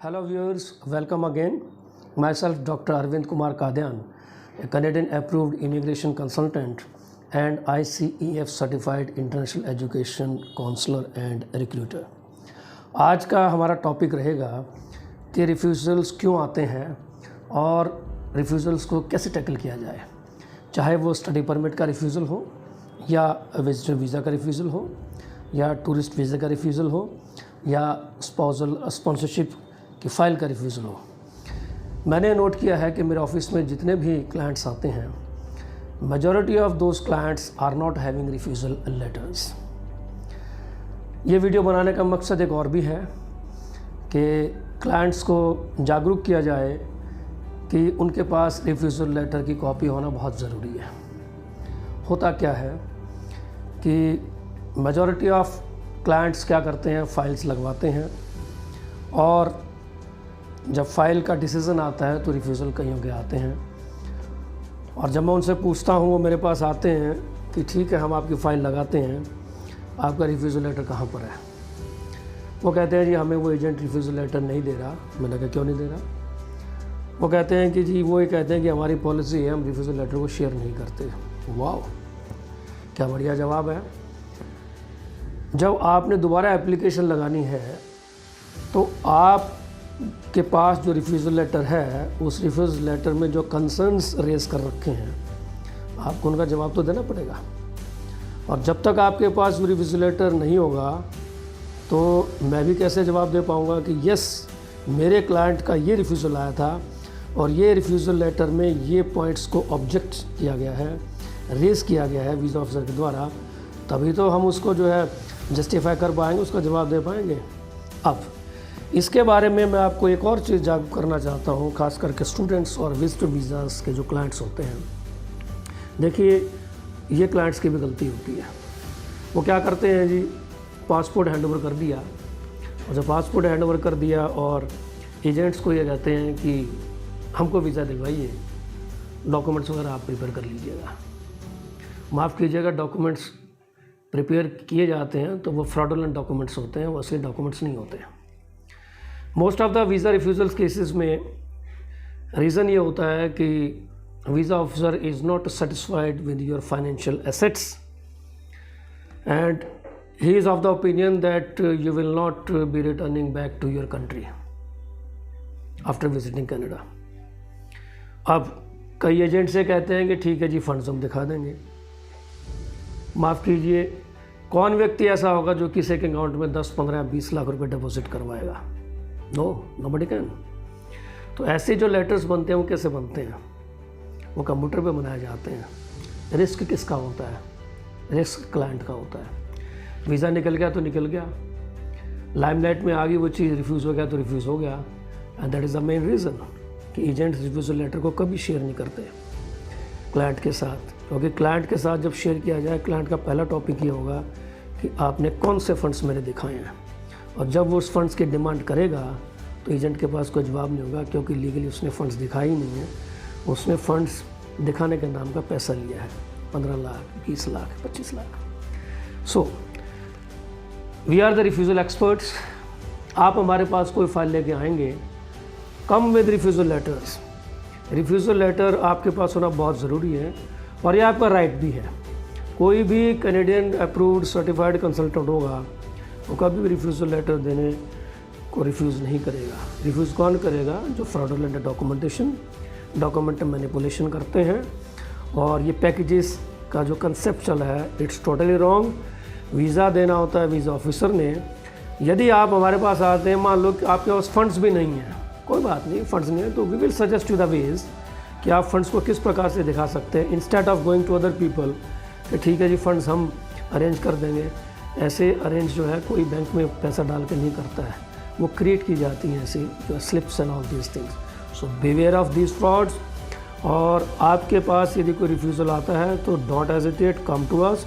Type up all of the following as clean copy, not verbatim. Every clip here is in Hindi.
Hello viewers, welcome again. Myself Dr. Arvind Kumar Kadyan, a Canadian approved immigration consultant and ICEF certified international education counselor and recruiter. आज का हमारा टॉपिक रहेगा कि रिफ्यूज़ल्स क्यों आते हैं और रिफ्यूज़ल्स को कैसे टैकल किया जाए, चाहे वो स्टडी परमिट का रिफ्यूज़ल हो या विजिटर वीज़ा का रिफ्यूज़ल हो या टूरिस्ट वीज़ा का रिफ्यूज़ल हो या स्पॉउसल स्पॉन्सरशिप की फ़ाइल का रिफ्यूज़ल हो। मैंने नोट किया है कि मेरे ऑफिस में जितने भी क्लाइंट्स आते हैं, majority of those clients are not having refusal letters. ये वीडियो बनाने का मकसद एक और भी है कि क्लाइंट्स को जागरूक किया जाए कि उनके पास रिफ्यूज़ल लेटर की कॉपी होना बहुत ज़रूरी है। होता क्या है कि मेजॉरिटी ऑफ क्लाइंट्स क्या करते हैं, फ़ाइल्स लगवाते हैं और जब फ़ाइल का डिसीज़न आता है तो रिफ्यूज़ल कईयों के आते हैं। और जब मैं उनसे पूछता हूँ, वो मेरे पास आते हैं कि ठीक है हम आपकी फ़ाइल लगाते हैं, आपका रिफ्यूज़ल लेटर कहाँ पर है। वो कहते हैं जी हमें वो एजेंट रिफ्यूज़ल लेटर नहीं दे रहा। मैंने कहा क्यों नहीं दे रहा? वो कहते हैं कि जी वो ये कहते हैं कि हमारी पॉलिसी है, हम रिफ्यूज़ल लेटर को शेयर नहीं करते। वाह, क्या बढ़िया जवाब है। जब आपने दोबारा एप्लीकेशन लगानी है तो आप के पास जो रिफ्यूज़ल लेटर है, उस रिफ्यूज़ल लेटर में जो कंसर्न्स रेज़ कर रखे हैं, आपको उनका जवाब तो देना पड़ेगा। और जब तक आपके पास वो रिफ्यूज़ल लेटर नहीं होगा तो मैं भी कैसे जवाब दे पाऊँगा कि यस मेरे क्लाइंट का ये रिफ्यूज़ल आया था और ये रिफ्यूज़ल लेटर में ये पॉइंट्स को ऑब्जेक्ट किया गया है, रेज़ किया गया है वीज़ा ऑफिसर के द्वारा, तभी तो हम उसको जो है जस्टिफाई कर पाएंगे, उसका जवाब दे पाएंगे। अब इसके बारे में मैं आपको एक और चीज़ जागरूक करना चाहता हूँ, ख़ास करके स्टूडेंट्स और विजिटर वीज़ास के जो क्लाइंट्स होते हैं। देखिए ये क्लाइंट्स की भी गलती होती है। वो क्या करते हैं जी, पासपोर्ट हैंडओवर कर दिया और जब पासपोर्ट हैंडओवर कर दिया और एजेंट्स को ये कहते हैं कि हमको वीज़ा दिलवाइए, डॉक्यूमेंट्स वगैरह आप प्रिपेयर कर लीजिएगा। माफ़ कीजिएगा, डॉक्यूमेंट्स प्रिपेयर किए जाते हैं तो वो फ्रॉडुलेंट डॉक्यूमेंट्स होते हैं, वो असली डॉक्यूमेंट्स नहीं होते हैं। Most of the visa refusals cases में रीज़न ये होता है कि visa officer is not satisfied with your financial assets and he is of the opinion that you will not be returning back to your country after visiting Canada. अब कई एजेंट से कहते हैं कि ठीक है जी फंड्स हम दिखा देंगे। माफ़ कीजिए, कौन व्यक्ति ऐसा होगा जो किसी के अकाउंट में 10, 15, 20 लाख रुपए डिपॉजिट करवाएगा? Nobody can. तो ऐसे जो लेटर्स बनते हैं वो कैसे बनते हैं? वो कंप्यूटर पे बनाए जाते हैं। रिस्क किसका होता है? रिस्क क्लाइंट का होता है। वीज़ा निकल गया तो निकल गया, लाइमलाइट में आ गई वो चीज़, रिफ्यूज़ हो गया तो रिफ्यूज़ हो गया। And that is the main reason कि एजेंट रिफ्यूज़ल लेटर को कभी शेयर नहीं करते क्लाइंट के साथ, क्योंकि क्लाइंट के साथ जब शेयर किया जाए, क्लाइंट का पहला टॉपिक ये होगा कि आपने कौन से फंड्स मेरे दिखाए हैं। और जब वो उस फंड्स की डिमांड करेगा तो एजेंट के पास कोई जवाब नहीं होगा, क्योंकि लीगली उसने फ़ंड्स दिखाए ही नहीं है। उसने फ़ंड्स दिखाने के नाम का पैसा लिया है, 15 lakh, 20 lakh, 25 lakh. So we are the refusal experts. आप हमारे पास कोई फाइल लेके आएंगे, come with refusal letters. Refusal letter आपके पास होना बहुत ज़रूरी है और ये आपका राइट भी है। कोई भी कैनेडियन अप्रूव्ड सर्टिफाइड कंसल्टेंट होगा वो कभी भी रिफ्यूज़ल लेटर देने को रिफ्यूज़ नहीं करेगा। रिफ्यूज़ कौन करेगा? जो फ्रॉडुलेंट डॉक्यूमेंट मैनिपुलेशन करते हैं। और ये पैकेजेस का जो कंसेप्ट चला है, इट्स टोटली रॉन्ग। वीज़ा देना होता है वीज़ा ऑफिसर ने। यदि आप हमारे पास आते हैं, मान लो कि आपके पास फंड्स भी नहीं हैं, कोई बात नहीं, फंड्स नहीं है तो we will suggest you the ways कि आप फंड्स को किस प्रकार से दिखा सकते हैं, instead of going to other people कि ठीक है जी फंड्स हम अरेंज कर देंगे। ऐसे अरेंज जो है कोई बैंक में पैसा डाल के नहीं करता है, वो क्रिएट की जाती हैं ऐसी जो slips and all these things. So beware of these frauds. और आपके पास यदि कोई रिफ्यूज़ल आता है तो don't hesitate, come to us.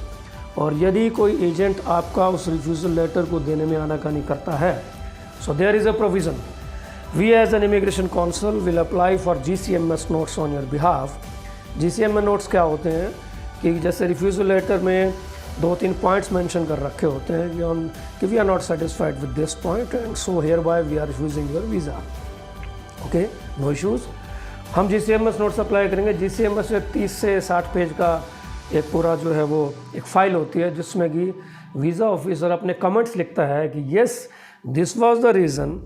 और यदि कोई एजेंट आपका उस रिफ्यूज़ल लेटर को देने में आनाकानी करता है, so there is a provision. We as an immigration council will apply for GCMS notes on your behalf. GCMS notes क्या होते हैं कि जैसे रिफ्यूज़ल लेटर में 2-3 पॉइंट्स मेंशन कर रखे होते हैं कि we are not satisfied with this point and so hereby we are refusing your visa. Okay, no issues. हम GCMS नोट्स अप्लाई करेंगे। GCMS में 30 से 60 पेज का एक पूरा जो है वो एक फ़ाइल होती है जिसमें कि वीज़ा ऑफिसर अपने कमेंट्स लिखता है कि yes this was the reason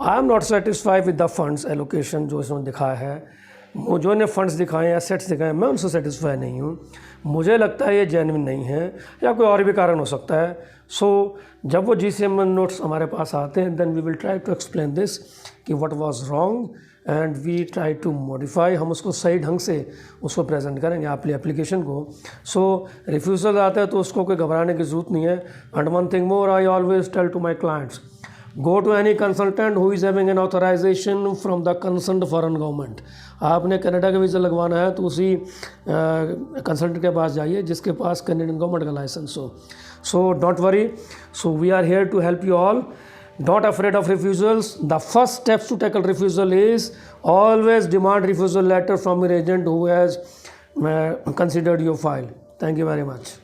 I am not satisfied with the funds allocation जो इसमें दिखाया है। जो ने फंड्स दिखाए, एसेट्स दिखाए, मैं उनसे सेटिस्फाई नहीं हूँ, मुझे लगता है ये जेन्युइन नहीं है या कोई और भी कारण हो सकता है। सो जब वो GCMS नोट्स हमारे पास आते हैं then we will try to explain this कि what was wrong and we try to modify. हम उसको सही ढंग से उसको प्रेजेंट करेंगे आपकी एप्लीकेशन को। सो रिफ्यूज़ल आता है तो उसको कोई घबराने की ज़रूरत नहीं है। And one thing more I always tell to my clients, go to any consultant who is having an authorization from the concerned foreign government. आपने कनाडा का वीज़ा लगवाना है तो उसी कंसल्टेंट के पास जाइए जिसके पास कैनेडियन गवर्नमेंट का लाइसेंस हो। So don't worry, so we are here to help you all. Not afraid of refusals. The first steps to tackle refusal is always demand refusal letter from your agent who has considered your file. Thank you very much.